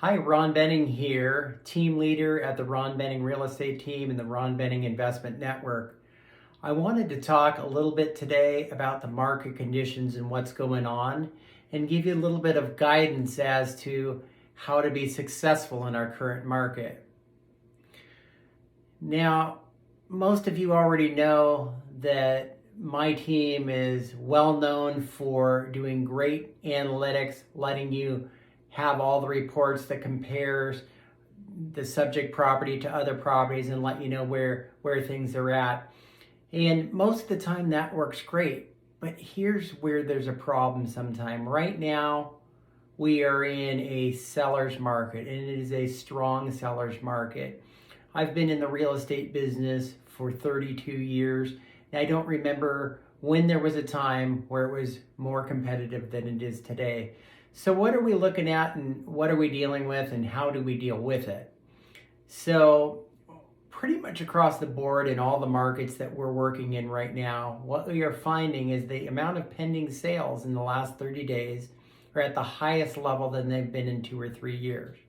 Hi, Ron Benning here, team leader at the Ron Benning Real Estate Team and the Ron Benning Investment Network. I wanted to talk a little bit today about the market conditions and what's going on and give you a little bit of guidance as to how to be successful in our current market. Now, most of you already know that my team is well known for doing great analytics, letting you have all the reports that compares the subject property to other properties and let you know where things are at. And most of the time that works great, but here's where there's a problem sometime. Right now, we are in a seller's market, and it is a strong seller's market. I've been in the real estate business for 32 years, and I don't remember when there was a time where it was more competitive than it is today. So what are we looking at, and what are we dealing with, and how do we deal with it? So pretty much across the board in all the markets that we're working in right now, what we are finding is the amount of pending sales in the last 30 days are at the highest level than they've been in 2 or 3 years.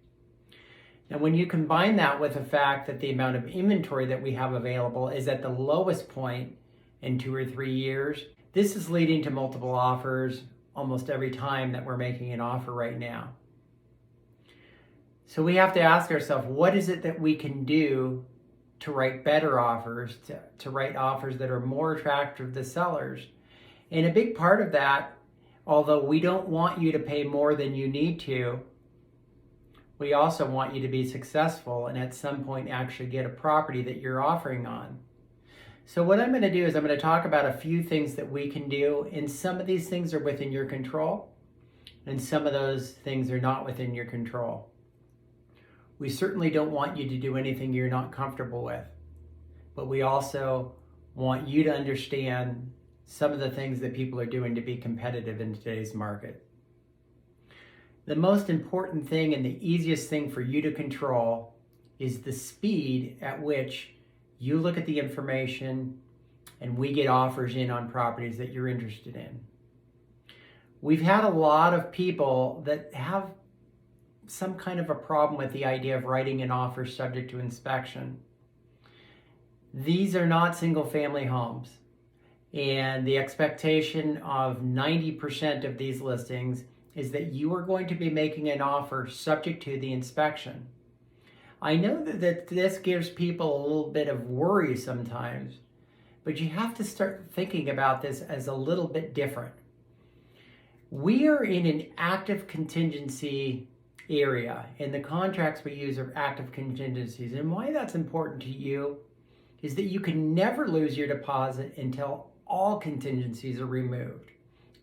Now, when you combine that with the fact that the amount of inventory that we have available is at the lowest point in 2 or 3 years, this is leading to multiple offers almost every time that we're making an offer right now. So we have to ask ourselves, what is it that we can do to write better offers, to write offers that are more attractive to sellers? And a big part of that, although we don't want you to pay more than you need to, we also want you to be successful and at some point actually get a property that you're offering on. So what I'm going to do is I'm going to talk about a few things that we can do, and some of these things are within your control, and some of those things are not within your control. We certainly don't want you to do anything you're not comfortable with, but we also want you to understand some of the things that people are doing to be competitive in today's market. The most important thing and the easiest thing for you to control is the speed at which you look at the information and we get offers in on properties that you're interested in. We've had a lot of people that have some kind of a problem with the idea of writing an offer subject to inspection. These are not single family homes, and the expectation of 90% of these listings is that you are going to be making an offer subject to the inspection. I know that this gives people a little bit of worry sometimes, but you have to start thinking about this as a little bit different. We are in an active contingency area, and the contracts we use are active contingencies. And why that's important to you is that you can never lose your deposit until all contingencies are removed.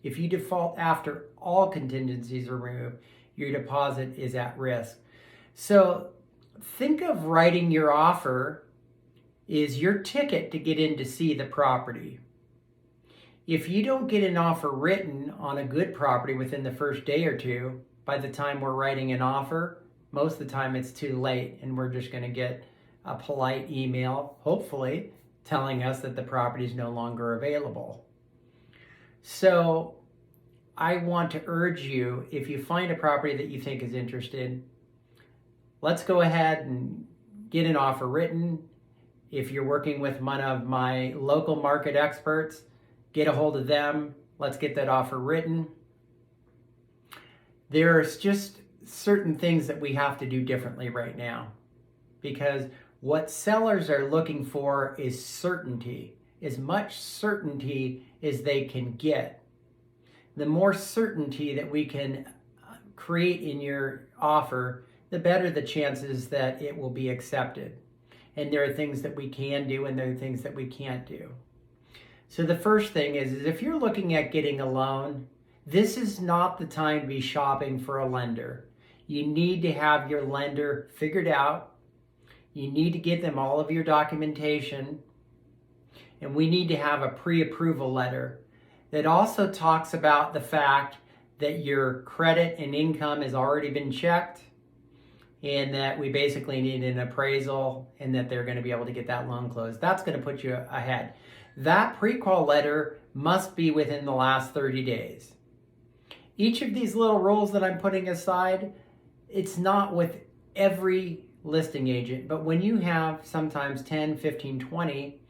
If you default after all contingencies are removed, your deposit is at risk. So think of writing your offer is your ticket to get in to see the property. If you don't get an offer written on a good property within the first day or two, by the time we're writing an offer, most of the time it's too late, and we're just going to get a polite email, hopefully, telling us that the property is no longer available. So I want to urge you, if you find a property that you think is interested, let's go ahead and get an offer written. If you're working with one of my local market experts, get a hold of them. Let's get that offer written. There's just certain things that we have to do differently right now, because what sellers are looking for is certainty, as much certainty as they can get. The more certainty that we can create in your offer, the better the chances that it will be accepted. And there are things that we can do, and there are things that we can't do. So the first thing is if you're looking at getting a loan, this is not the time to be shopping for a lender. You need to have your lender figured out. You need to get them all of your documentation. And we need to have a pre-approval letter that also talks about the fact that your credit and income has already been checked, and that we basically need an appraisal, and that they're going to be able to get that loan closed. That's going to put you ahead. That pre-qual letter must be within the last 30 days. Each of these little rules that I'm putting aside, It's not with every listing agent, but when you have sometimes 10, 15, 20,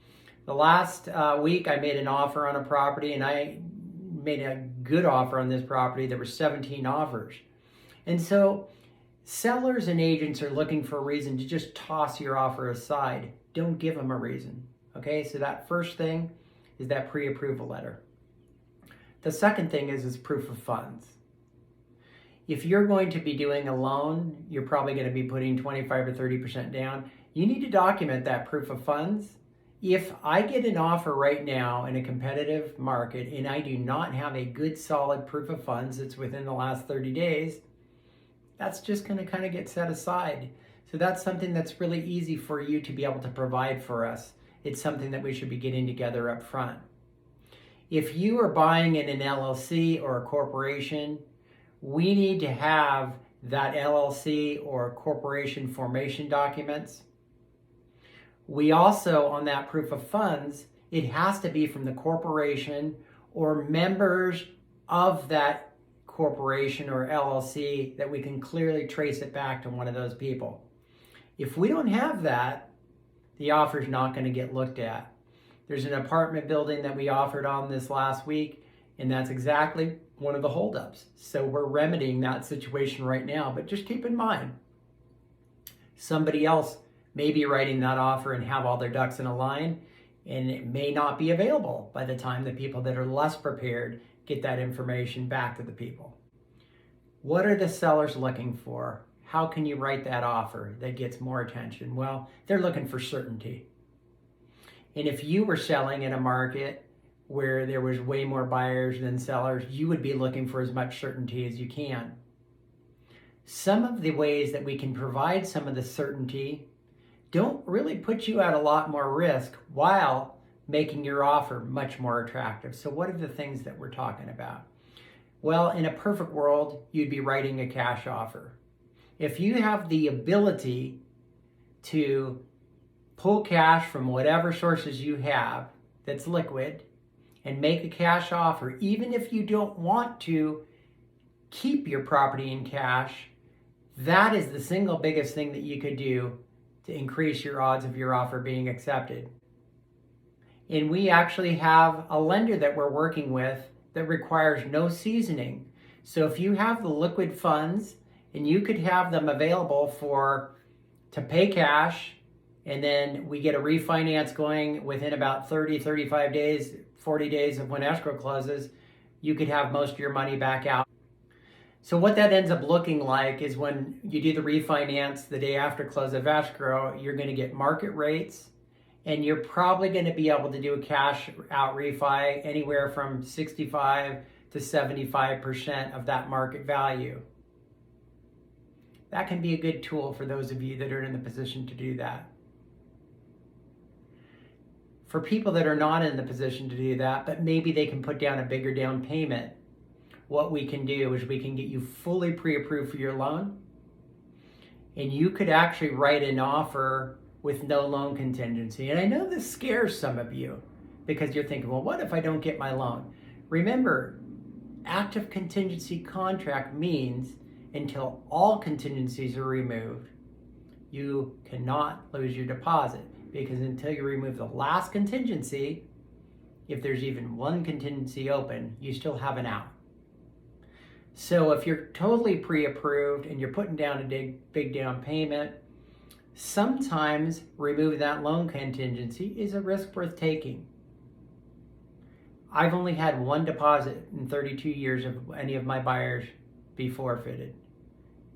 the last week I made an offer on a property, and I made a good offer on this property. There were 17 offers. And so sellers and agents are looking for a reason to just toss your offer aside. Don't give them a reason. Okay, so that first thing is that pre-approval letter. The second thing is proof of funds. If you're going to be doing a loan, you're probably going to be putting 25 or 30% down. You need to document that proof of funds. If I get an offer right now in a competitive market and I do not have a good solid proof of funds that's within the last 30 days, that's just going to kind of get set aside. So that's something that's really easy for you to be able to provide for us. It's something that we should be getting together up front. If you are buying in an LLC or a corporation, we need to have that LLC or corporation formation documents. We also, on that proof of funds, it has to be from the corporation or members of that corporation or LLC that we can clearly trace it back to one of those people. If we don't have that, the offer is not going to get looked at. There's an apartment building that we offered on this last week, and that's exactly one of the holdups. So we're remedying that situation right now, but just keep in mind, somebody else may be writing that offer and have all their ducks in a line, and it may not be available by the time the people that are less prepared get that information back to the people. What are the sellers looking for? How can you write that offer that gets more attention? Well, they're looking for certainty. And if you were selling in a market where there was way more buyers than sellers, you would be looking for as much certainty as you can. Some of the ways that we can provide some of the certainty don't really put you at a lot more risk while making your offer much more attractive. So what are the things that we're talking about? Well, in a perfect world, you'd be writing a cash offer. If you have the ability to pull cash from whatever sources you have that's liquid and make a cash offer, even if you don't want to keep your property in cash, that is the single biggest thing that you could do to increase your odds of your offer being accepted. And we actually have a lender that we're working with that requires no seasoning. So if you have the liquid funds and you could have them available to pay cash, and then we get a refinance going within about 30, 35 days, 40 days of when escrow closes, you could have most of your money back out. So what that ends up looking like is when you do the refinance the day after close of escrow, you're going to get market rates, and you're probably going to be able to do a cash out refi anywhere from 65 to 75% of that market value. That can be a good tool for those of you that are in the position to do that. For people that are not in the position to do that, but maybe they can put down a bigger down payment, what we can do is we can get you fully pre-approved for your loan, and you could actually write an offer with no loan contingency. And I know this scares some of you because you're thinking, well, what if I don't get my loan? Remember, active contingency contract means until all contingencies are removed, you cannot lose your deposit, because until you remove the last contingency, if there's even one contingency open, you still have an out. So if you're totally pre-approved and you're putting down a big down payment, sometimes removing that loan contingency is a risk worth taking. I've only had one deposit in 32 years of any of my buyers be forfeited.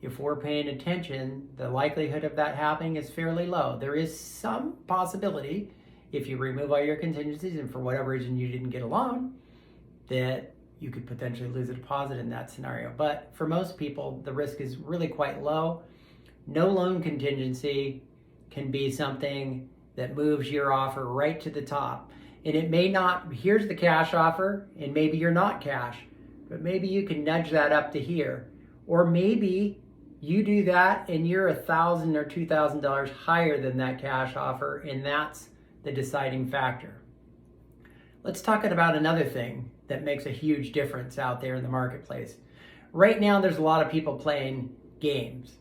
If we're paying attention, the likelihood of that happening is fairly low. There is some possibility, if you remove all your contingencies and for whatever reason you didn't get a loan, that you could potentially lose a deposit in that scenario. But for most people, the risk is really quite low. No loan contingency can be something that moves your offer right to the top. And it may not, here's the cash offer, and maybe you're not cash, but maybe you can nudge that up to here. Or maybe you do that and you're $1,000 or $2,000 higher than that cash offer, and that's the deciding factor. Let's talk about another thing that makes a huge difference out there in the marketplace. Right now, there's a lot of people playing games.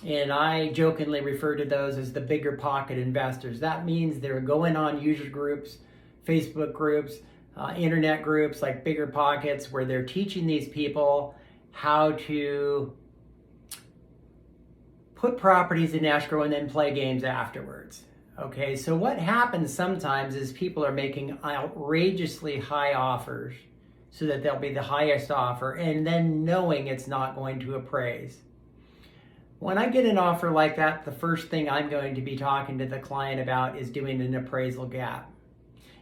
And I jokingly refer to those as the bigger pocket investors. That means they're going on user groups, Facebook groups, internet groups like Bigger Pockets, where they're teaching these people how to put properties in escrow and then play games afterwards. Okay, so what happens sometimes is people are making outrageously high offers so that they'll be the highest offer, and then knowing it's not going to appraise. When I get an offer like that, the first thing I'm going to be talking to the client about is doing an appraisal gap.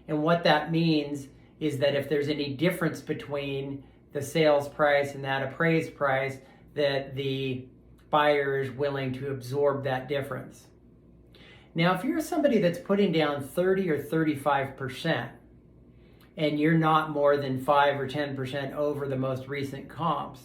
And what that means is that if there's any difference between the sales price and that appraised price, that the buyer is willing to absorb that difference. Now, if you're somebody that's putting down 30 or 35%, and you're not more than 5 or 10% over the most recent comps,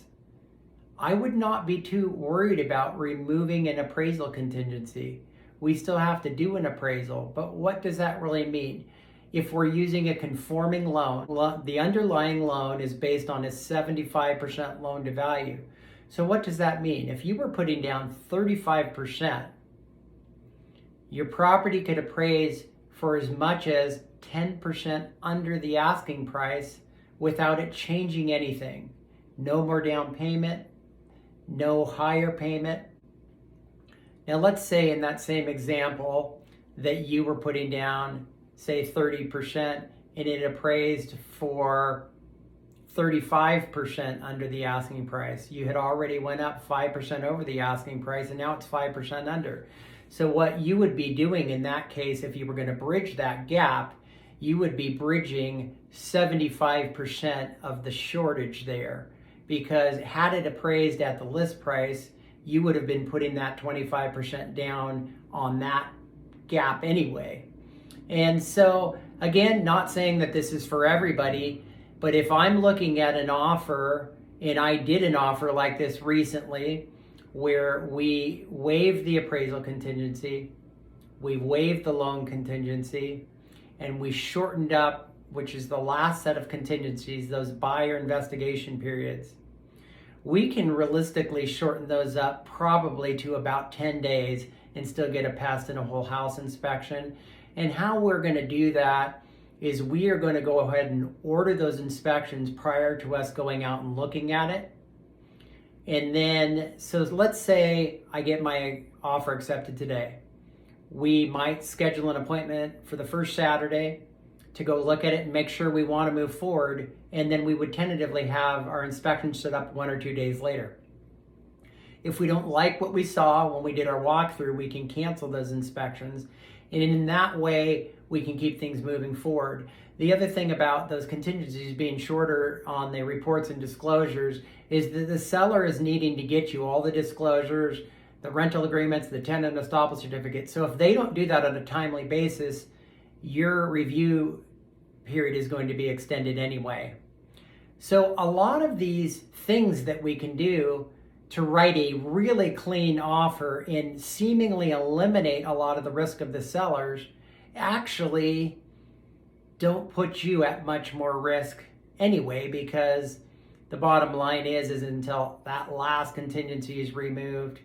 I would not be too worried about removing an appraisal contingency. We still have to do an appraisal, but what does that really mean? If we're using a conforming loan, the underlying loan is based on a 75% loan to value. So what does that mean? If you were putting down 35%, your property could appraise for as much as 10% under the asking price without it changing anything. No more down payment, no higher payment. Now let's say in that same example that you were putting down, say 30%, and it appraised for 35% under the asking price. You had already went up 5% over the asking price, and now it's 5% under. So what you would be doing in that case, if you were going to bridge that gap, you would be bridging 75% of the shortage there. Because had it appraised at the list price, you would have been putting that 25% down on that gap anyway. And so, again, not saying that this is for everybody, but if I'm looking at an offer, and I did an offer like this recently, where we waived the appraisal contingency, we waived the loan contingency, and we shortened up, which is the last set of contingencies, those buyer investigation periods. We can realistically shorten those up probably to about 10 days and still get a pest and a whole house inspection. And how we're going to do that is we are going to go ahead and order those inspections prior to us going out and looking at it. And then, so let's say I get my offer accepted today. We might schedule an appointment for the first Saturday to go look at it and make sure we want to move forward. And then we would tentatively have our inspection set up 1 or 2 days later. If we don't like what we saw when we did our walkthrough, we can cancel those inspections. And in that way, we can keep things moving forward. The other thing about those contingencies being shorter on the reports and disclosures is that the seller is needing to get you all the disclosures, the rental agreements, the tenant estoppel certificate. So if they don't do that on a timely basis, your review period is going to be extended anyway. So a lot of these things that we can do to write a really clean offer and seemingly eliminate a lot of the risk of the sellers actually don't put you at much more risk anyway, because the bottom line is until that last contingency is removed,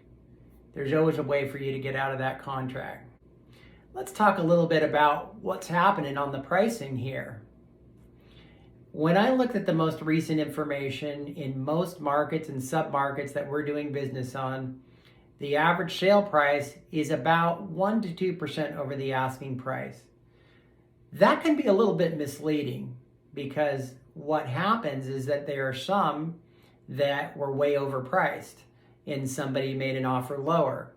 there's always a way for you to get out of that contract. Let's talk a little bit about what's happening on the pricing here. When I looked at the most recent information in most markets and sub-markets that we're doing business on, the average sale price is about 1 to 2% over the asking price. That can be a little bit misleading, because what happens is that there are some that were way overpriced and somebody made an offer lower.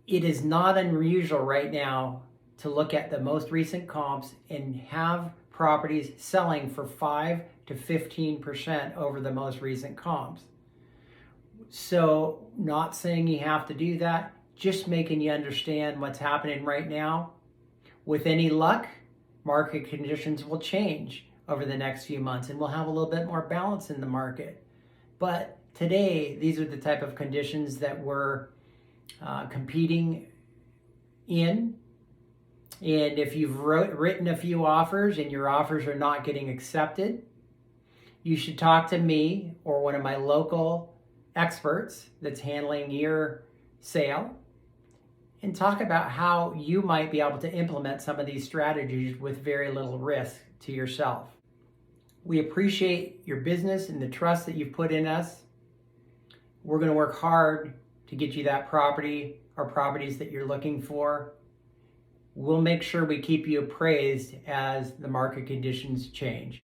It is not unusual right now to look at the most recent comps and have properties selling for 5 to 15% over the most recent comps. So, not saying you have to do that, just making you understand what's happening right now. With any luck, market conditions will change over the next few months and we'll have a little bit more balance in the market. But today, these are the type of conditions that we're competing in. And if you've written a few offers and your offers are not getting accepted, you should talk to me or one of my local experts that's handling your sale and talk about how you might be able to implement some of these strategies with very little risk to yourself. We appreciate your business and the trust that you've put in us. We're going to work hard to get you that property or properties that you're looking for. We'll make sure we keep you appraised as the market conditions change.